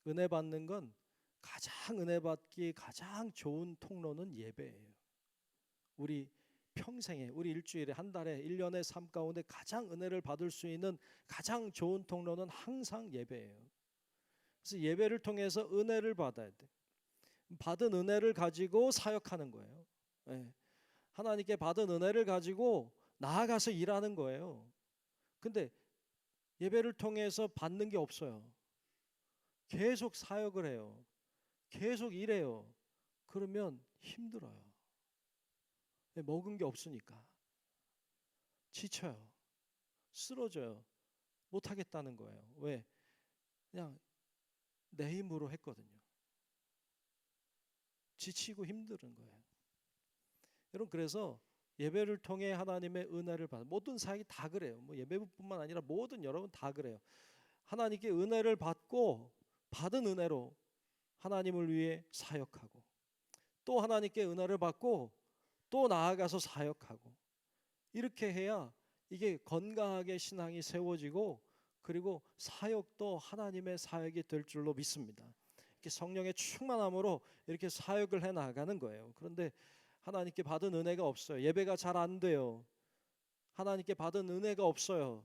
은혜 받는 건 가장 은혜 받기 가장 좋은 통로는 예배예요. 우리 평생에, 우리 일주일에, 한 달에, 1년의 삶 가운데 가장 은혜를 받을 수 있는 가장 좋은 통로는 항상 예배예요. 그래서 예배를 통해서 은혜를 받아야 돼. 받은 은혜를 가지고 사역하는 거예요. 하나님께 받은 은혜를 가지고 나아가서 일하는 거예요. 근데 예배를 통해서 받는 게 없어요. 계속 사역을 해요. 계속 일해요. 그러면 힘들어요. 먹은 게 없으니까 지쳐요. 쓰러져요. 못하겠다는 거예요. 왜? 그냥 내 힘으로 했거든요. 지치고 힘든 거예요. 여러분, 그래서 예배를 통해 하나님의 은혜를 받는 모든 사역이 다 그래요. 뭐 예배뿐만 아니라 모든 여러분 다 그래요. 하나님께 은혜를 받고 받은 은혜로 하나님을 위해 사역하고, 또 하나님께 은혜를 받고 또 나아가서 사역하고, 이렇게 해야 이게 건강하게 신앙이 세워지고, 그리고 사역도 하나님의 사역이 될 줄로 믿습니다. 이렇게 성령의 충만함으로 이렇게 사역을 해 나가는 거예요. 그런데 하나님께 받은 은혜가 없어요. 예배가 잘 안 돼요. 하나님께 받은 은혜가 없어요.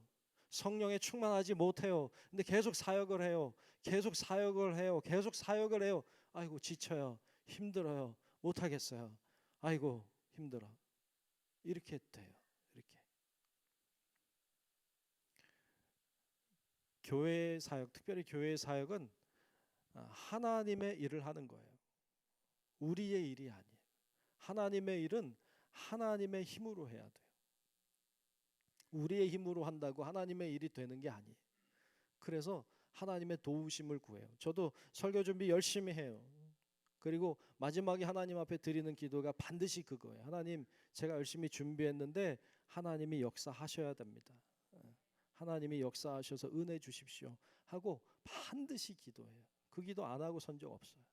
성령에 충만하지 못해요. 근데 계속 사역을 해요. 계속 사역을 해요. 계속 사역을 해요. 아이고 지쳐요. 힘들어요. 못하겠어요. 아이고 힘들어. 이렇게 돼요. 이렇게. 교회 사역, 특별히 교회 사역은 하나님의 일을 하는 거예요. 우리의 일이 아니에요. 하나님의 일은 하나님의 힘으로 해야 돼요. 우리의 힘으로 한다고 하나님의 일이 되는 게 아니에요. 그래서 하나님의 도우심을 구해요. 저도 설교 준비 열심히 해요. 그리고 마지막에 하나님 앞에 드리는 기도가 반드시 그거예요. 하나님, 제가 열심히 준비했는데 하나님이 역사하셔야 됩니다. 하나님이 역사하셔서 은혜 주십시오 하고 반드시 기도해요. 그 기도 안 하고 선 적 없어요.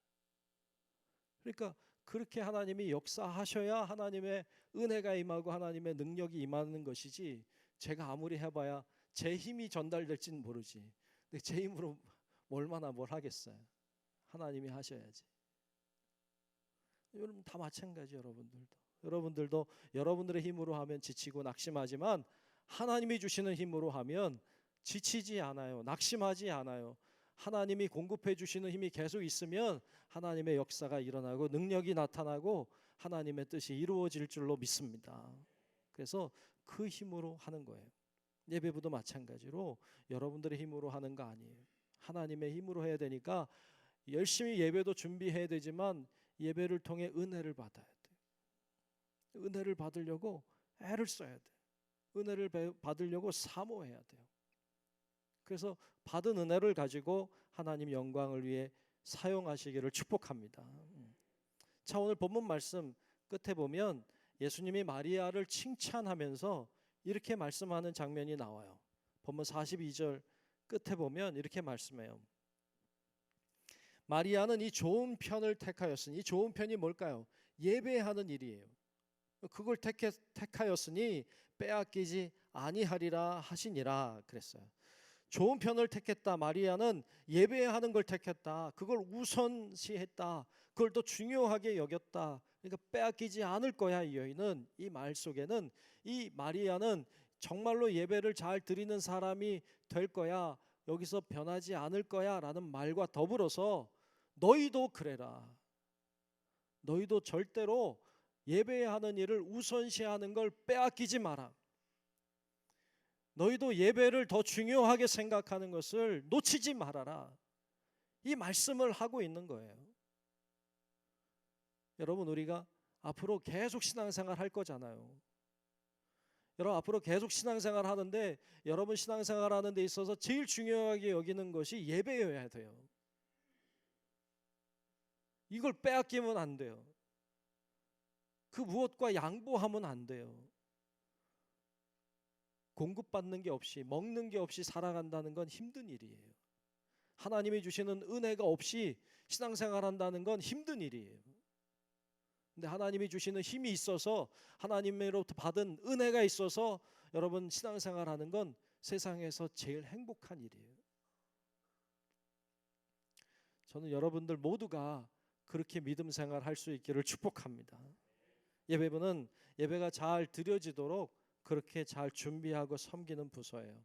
그러니까 그렇게 하나님이 역사하셔야 하나님의 은혜가 임하고 하나님의 능력이 임하는 것이지, 제가 아무리 해봐야 제 힘이 전달될지는 모르지. 근데 제 힘으로 얼마나 뭘 하겠어요. 하나님이 하셔야지. 여러분 다 마찬가지. 여러분들도 여러분들의 힘으로 하면 지치고 낙심하지만 하나님이 주시는 힘으로 하면 지치지 않아요. 낙심하지 않아요. 하나님이 공급해 주시는 힘이 계속 있으면 하나님의 역사가 일어나고 능력이 나타나고 하나님의 뜻이 이루어질 줄로 믿습니다. 그래서 그 힘으로 하는 거예요. 예배부도 마찬가지로 여러분들의 힘으로 하는 거 아니에요. 하나님의 힘으로 해야 되니까 열심히 예배도 준비해야 되지만 예배를 통해 은혜를 받아야 돼요. 은혜를 받으려고 애를 써야 돼요. 은혜를 받으려고 사모해야 돼요. 그래서 받은 은혜를 가지고 하나님 영광을 위해 사용하시기를 축복합니다. 자, 오늘 본문 말씀 끝에 보면 예수님이 마리아를 칭찬하면서 이렇게 말씀하는 장면이 나와요. 본문 42절 끝에 보면 이렇게 말씀해요. 마리아는 이 좋은 편을 택하였으니, 이 좋은 편이 뭘까요? 예배하는 일이에요. 그걸 택하였으니 빼앗기지 아니하리라 하시니라 그랬어요. 좋은 편을 택했다. 마리아는 예배하는 걸 택했다. 그걸 우선시했다. 그걸 더 중요하게 여겼다. 그러니까 빼앗기지 않을 거야. 이 여인은, 이 말 속에는 이 마리아는 정말로 예배를 잘 드리는 사람이 될 거야. 여기서 변하지 않을 거야 라는 말과 더불어서 너희도 그래라. 너희도 절대로 예배하는 일을 우선시하는 걸 빼앗기지 마라. 너희도 예배를 더 중요하게 생각하는 것을 놓치지 말아라. 이 말씀을 하고 있는 거예요. 여러분, 우리가 앞으로 계속 신앙생활 할 거잖아요. 여러분, 앞으로 계속 신앙생활 하는데 여러분 신앙생활 하는 데 있어서 제일 중요하게 여기는 것이 예배여야 돼요. 이걸 빼앗기면 안 돼요. 그 무엇과 양보하면 안 돼요. 공급받는 게 없이, 먹는 게 없이 살아간다는 건 힘든 일이에요. 하나님이 주시는 은혜가 없이 신앙생활 한다는 건 힘든 일이에요. 근데 하나님이 주시는 힘이 있어서, 하나님으로부터 받은 은혜가 있어서 여러분 신앙생활 하는 건 세상에서 제일 행복한 일이에요. 저는 여러분들 모두가 그렇게 믿음 생활 할 수 있기를 축복합니다. 예배부는 예배가 잘 드려지도록 그렇게 잘 준비하고 섬기는 부서예요.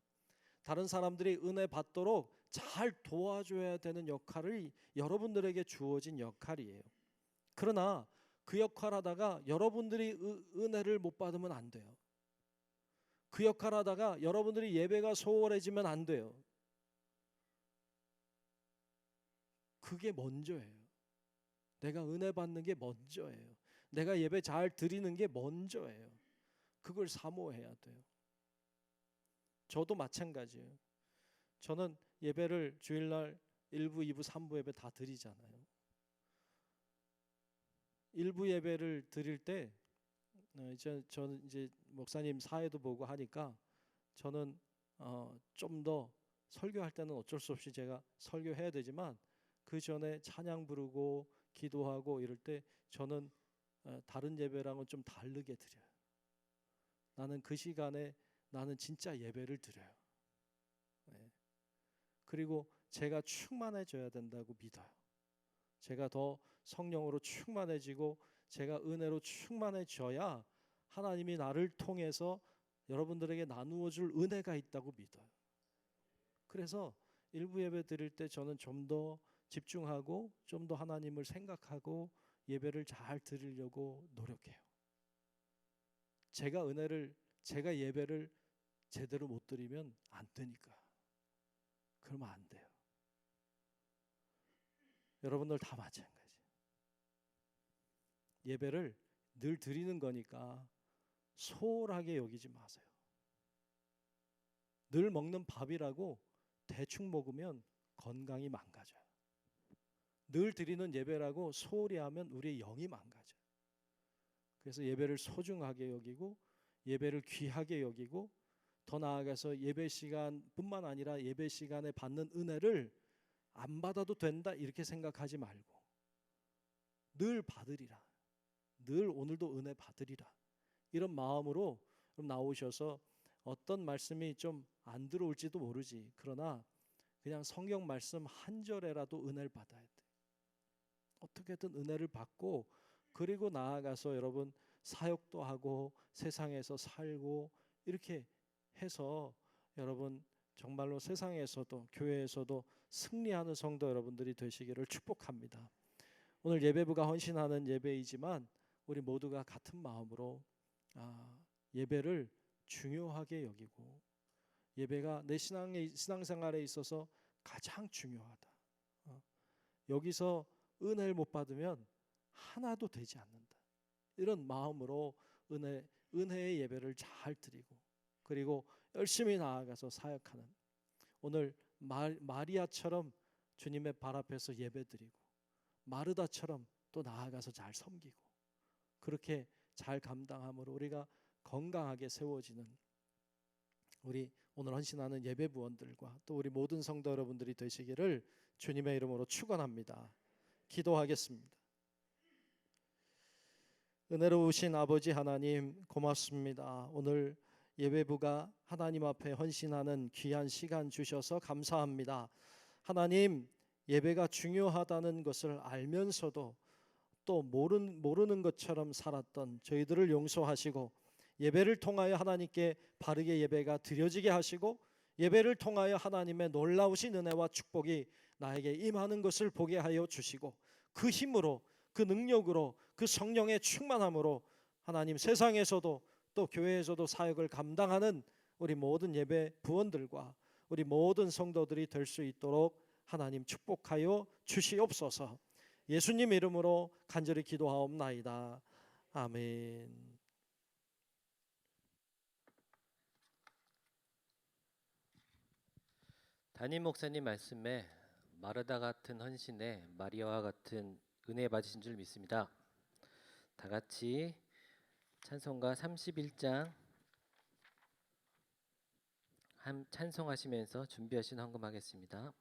다른 사람들이 은혜 받도록 잘 도와줘야 되는 역할이 여러분들에게 주어진 역할이에요. 그러나 그 역할 하다가 여러분들이 은혜를 못 받으면 안 돼요. 그 역할 하다가 여러분들이 예배가 소홀해지면 안 돼요. 그게 먼저예요. 내가 은혜 받는 게 먼저예요. 내가 예배 잘 드리는 게 먼저예요. 그걸 사모해야 돼요. 저도 마찬가지예요. 저는 예배를 주일날 1부, 2부, 3부 예배 다 드리잖아요. 1부 예배를 드릴 때 저는 이제 목사님 사회도 보고 하니까 저는 좀 더 설교할 때는 어쩔 수 없이 제가 설교해야 되지만 그 전에 찬양 부르고 기도하고 이럴 때 저는 다른 예배랑은 좀 다르게 드려요. 나는 그 시간에 나는 진짜 예배를 드려요. 네. 그리고 제가 충만해져야 된다고 믿어요. 제가 더 성령으로 충만해지고 제가 은혜로 충만해져야 하나님이 나를 통해서 여러분들에게 나누어 줄 은혜가 있다고 믿어요. 그래서 일부 예배 드릴 때 저는 좀 더 집중하고 좀 더 하나님을 생각하고 예배를 잘 드리려고 노력해요. 제가 예배를 제대로 못 드리면 안 되니까. 그러면 안 돼요. 여러분들 다 마찬가지. 예배를 늘 드리는 거니까 소홀하게 여기지 마세요. 늘 먹는 밥이라고 대충 먹으면 건강이 망가져요. 늘 드리는 예배라고 소홀히 하면 우리의 영이 망가져요. 그래서 예배를 소중하게 여기고 예배를 귀하게 여기고 더 나아가서 예배 시간뿐만 아니라 예배 시간에 받는 은혜를 안 받아도 된다 이렇게 생각하지 말고 늘 받으리라. 늘 오늘도 은혜 받으리라. 이런 마음으로 나오셔서 어떤 말씀이 좀 안 들어올지도 모르지. 그러나 그냥 성경 말씀 한 절에라도 은혜를 받아야 돼. 어떻게든 은혜를 받고 그리고 나아가서 여러분 사역도 하고 세상에서 살고 이렇게 해서 여러분 정말로 세상에서도 교회에서도 승리하는 성도 여러분들이 되시기를 축복합니다. 오늘 예배부가 헌신하는 예배이지만 우리 모두가 같은 마음으로 예배를 중요하게 여기고 예배가 내 신앙생활에 있어서 가장 중요하다. 여기서 은혜를 못 받으면 하나도 되지 않는다. 이런 마음으로 은혜의 예배를 잘 드리고 그리고 열심히 나아가서 사역하는 오늘 마리아처럼 주님의 발 앞에서 예배드리고 마르다처럼 또 나아가서 잘 섬기고 그렇게 잘 감당함으로 우리가 건강하게 세워지는 우리 오늘 헌신하는 예배부원들과 또 우리 모든 성도 여러분들이 되시기를 주님의 이름으로 축원합니다. 기도하겠습니다. 은혜로우신 아버지 하나님 고맙습니다. 오늘 예배부가 하나님 앞에 헌신하는 귀한 시간 주셔서 감사합니다. 하나님, 예배가 중요하다는 것을 알면서도 또 모르는 것처럼 살았던 저희들을 용서하시고 예배를 통하여 하나님께 바르게 예배가 드려지게 하시고 예배를 통하여 하나님의 놀라우신 은혜와 축복이 나에게 임하는 것을 보게 하여 주시고 그 힘으로 그 능력으로 그 성령의 충만함으로 하나님 세상에서도 또 교회에서도 사역을 감당하는 우리 모든 예배 부원들과 우리 모든 성도들이 될 수 있도록 하나님 축복하여 주시옵소서. 예수님 이름으로 간절히 기도하옵나이다. 아멘. 담임 목사님 말씀에 마르다 같은 헌신에 마리아와 같은 은혜 받으신 줄 믿습니다. 다 같이 찬송가 31장 찬송하시면서 준비하신 헌금하겠습니다.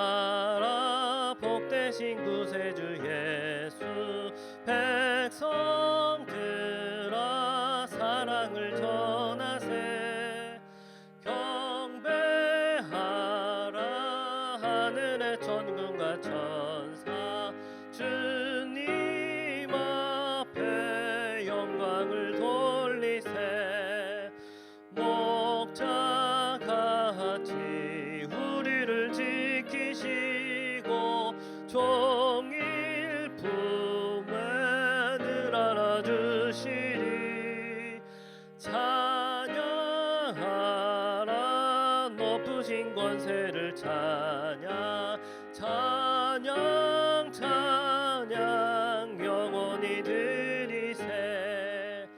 찬양하라 복되신 구세주 예수 백성들아 사랑을 전하세 경배하라 하늘의 천군과 천사 주님 앞에 영광을 돌리세 목자같이 우리를 지키시고 종일 품에 늘 안아주시리 찬양하라 높으신 권세를 찬양 찬양 찬양 영원히 드리세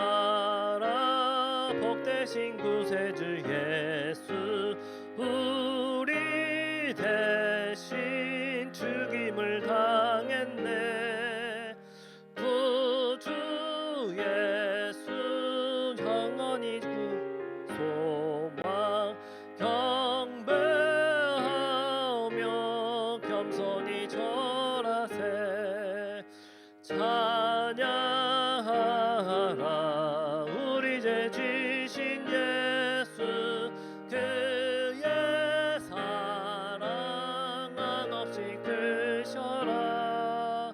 찬양하라 복되신 구세주 예수 우리 대신 죽임을 당했네 구주 예수 영원히 소망 경배하며 겸손히 절하세 찬양하라 우리 죄 지신 예수 그의 사랑 한없이 크셔라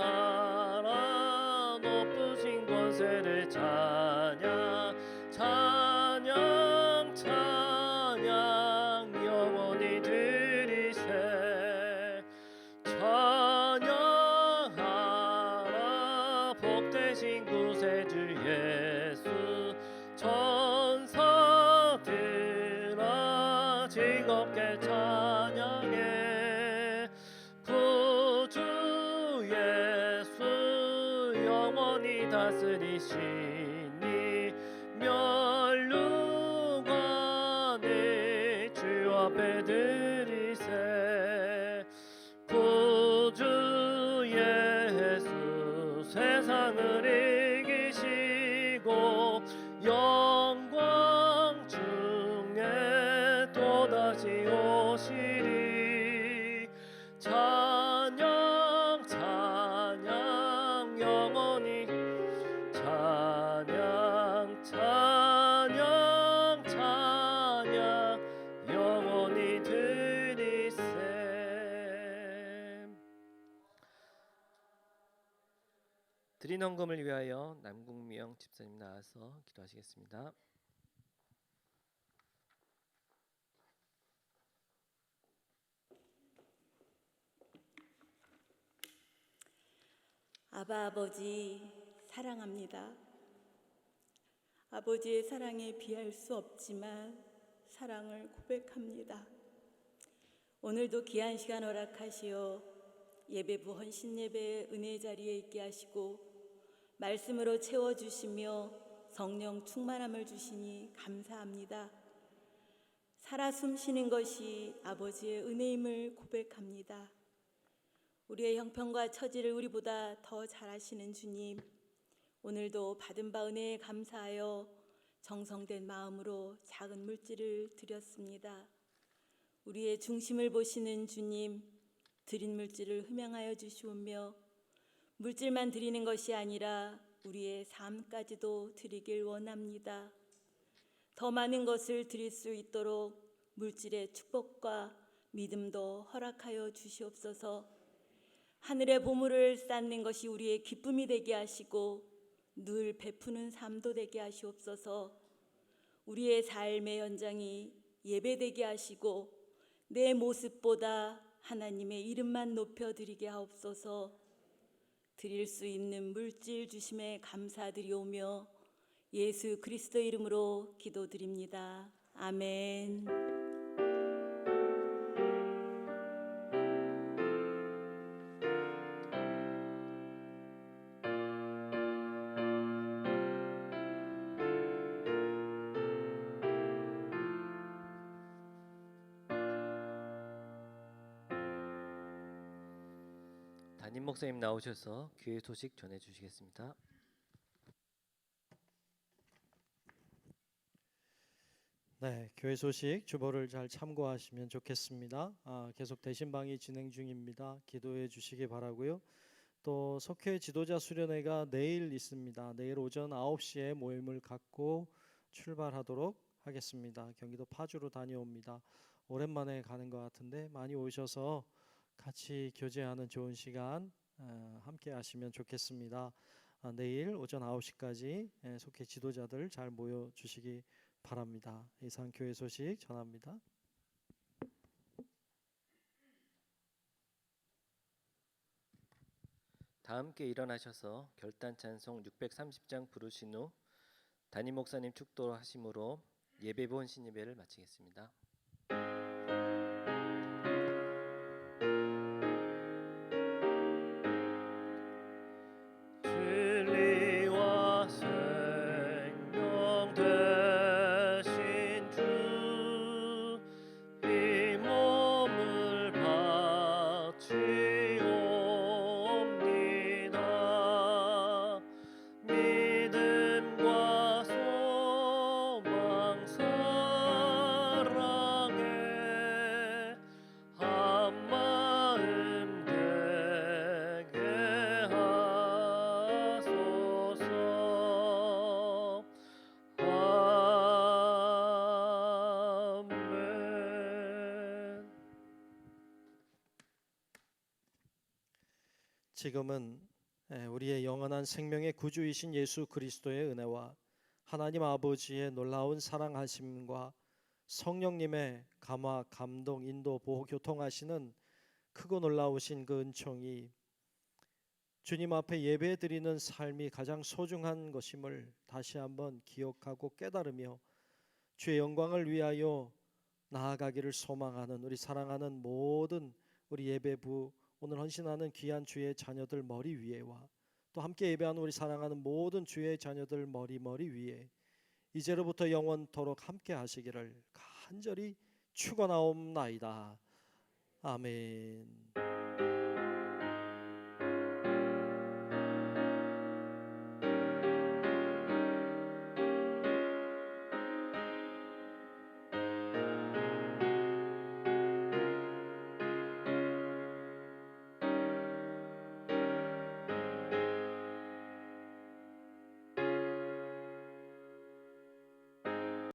찬양하라 높으신 권세를 찬양 찬양 찬양 영원히 드리세 찬양하라 복되신 구세주 예수 천사들아 즐겁게 찬양해 구주 예수 영원히 다스리시니 멸류관을 주 앞에 드리세 구주 예수 세상을 이기시고 영광 중에 또다시 오시리 찬양 찬양 영원히 찬양 찬양 찬양 영원히 드리세 드린 헌금을 위하여 남궁미영 집사님 나와서 기도하시겠습니다. 아바 아버지 사랑합니다. 아버지의 사랑에 비할 수 없지만 사랑을 고백합니다. 오늘도 귀한 시간 허락하시어 예배부 헌신 예배 은혜 자리에 있게 하시고 말씀으로 채워주시며 성령 충만함을 주시니 감사합니다. 살아 숨쉬는 것이 아버지의 은혜임을 고백합니다. 우리의 형편과 처지를 우리보다 더 잘 아시는 주님, 오늘도 받은 바 은혜에 감사하여 정성된 마음으로 작은 물질을 드렸습니다. 우리의 중심을 보시는 주님, 드린 물질을 흠양하여 주시오며 물질만 드리는 것이 아니라 우리의 삶까지도 드리길 원합니다. 더 많은 것을 드릴 수 있도록 물질의 축복과 믿음도 허락하여 주시옵소서. 하늘의 보물을 쌓는 것이 우리의 기쁨이 되게 하시고 늘 베푸는 삶도 되게 하시옵소서. 우리의 삶의 현장이 예배되게 하시고 내 모습보다 하나님의 이름만 높여드리게 하옵소서. 드릴 수 있는 물질 주심에 감사드리오며 예수 그리스도 이름으로 기도드립니다. 아멘. 담임 목사님 나오셔서 교회 소식 전해 주시겠습니다. 네, 교회 소식 주보를 잘 참고하시면 좋겠습니다. 계속 대신방이 진행 중입니다. 기도해 주시기 바라고요. 또 석회 지도자 수련회가 내일 있습니다. 내일 오전 9시에 모임을 갖고 출발하도록 하겠습니다. 경기도 파주로 다녀옵니다. 오랜만에 가는 것 같은데 많이 오셔서 같이 교제하는 좋은 시간 함께 하시면 좋겠습니다. 내일 오전 9시까지 속해 지도자들 잘 모여주시기 바랍니다. 이상 교회 소식 전합니다. 다 함께 일어나셔서 결단 찬송 630장 부르신 후 담임 목사님 축도하심으로 예배부 헌신 예배를 마치겠습니다. 진리와 생명 되신 주, 이 몸을 바치옵니다. 믿음과 소망 사랑에 한 마음 되게 하소서. 아멘. 지금은 우리의 영원한 생명의 구주이신 예수 그리스도의 은혜와 하나님 아버지의 놀라운 사랑하심과 성령님의 감화, 감동, 인도, 보호, 교통하시는 크고 놀라우신 그 은총이 주님 앞에 예배드리는 삶이 가장 소중한 것임을 다시 한번 기억하고 깨달으며 주의 영광을 위하여 나아가기를 소망하는 우리 사랑하는 모든 우리 예배부 오늘 헌신하는 귀한 주의 자녀들 머리 위에와 또 함께 예배하는 우리 사랑하는 모든 주의 자녀들 머리 위에 이제로부터 영원토록 함께 하시기를 간절히 축원하옵나이다. 아멘.